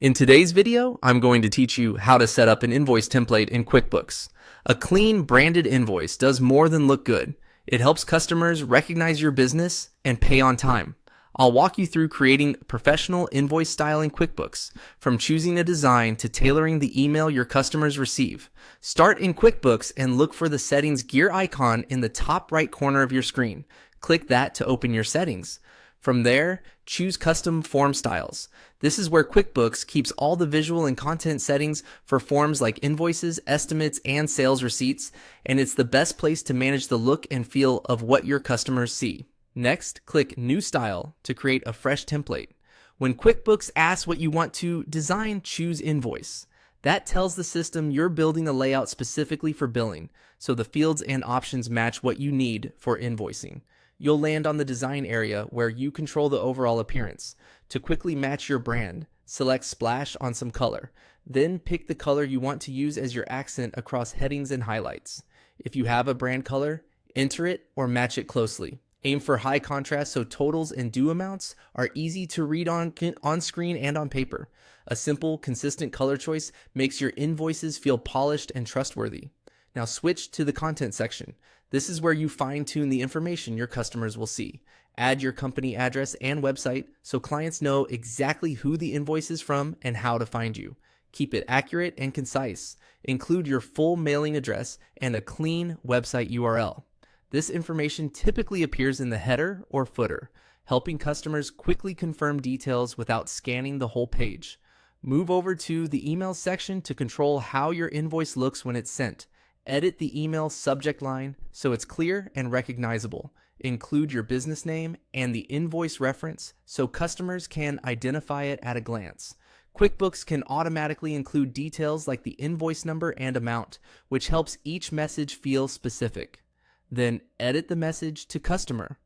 In today's video, I'm going to teach you how to set up an invoice template in QuickBooks. A clean, branded invoice does more than look good. It helps customers recognize your business and pay on time. I'll walk you through creating professional invoice style in QuickBooks, from choosing a design to tailoring the email your customers receive. Start in QuickBooks and look for the settings gear icon in the top right corner of your screen. Click that to open your settings. From there, choose Custom Form Styles. This is where QuickBooks keeps all the visual and content settings for forms like invoices, estimates, and sales receipts, and it's the best place to manage the look and feel of what your customers see. Next, click New Style to create a fresh template. When QuickBooks asks what you want to design, choose Invoice. That tells the system you're building a layout specifically for billing, so the fields and options match what you need for invoicing. You'll land on the design area where you control the overall appearance. To quickly match your brand, select Splash on some color. Then pick the color you want to use as your accent across headings and highlights. If you have a brand color, enter it or match it closely. Aim for high contrast so totals and due amounts are easy to read on screen and on paper. A simple, consistent color choice makes your invoices feel polished and trustworthy. Now switch to the content section. This is where you fine-tune the information your customers will see. Add your company address and website so clients know exactly who the invoice is from and how to find you. Keep it accurate and concise. Include your full mailing address and a clean website URL. This information typically appears in the header or footer, helping customers quickly confirm details without scanning the whole page. Move over to the email section to control how your invoice looks when it's sent. Edit the email subject line so it's clear and recognizable. Include your business name and the invoice reference so customers can identify it at a glance. QuickBooks can automatically include details like the invoice number and amount, which helps each message feel specific. Then edit the message to customer.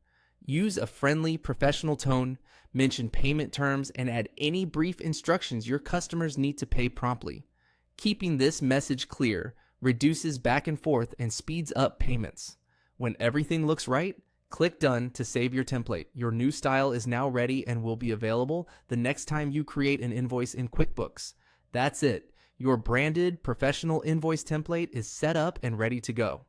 Use a friendly, professional tone, mention payment terms, and add any brief instructions your customers need to pay promptly. Keeping this message clear reduces back and forth and speeds up payments. When everything looks right, click Done to save your template. Your new style is now ready and will be available the next time you create an invoice in QuickBooks. That's it. Your branded professional invoice template is set up and ready to go.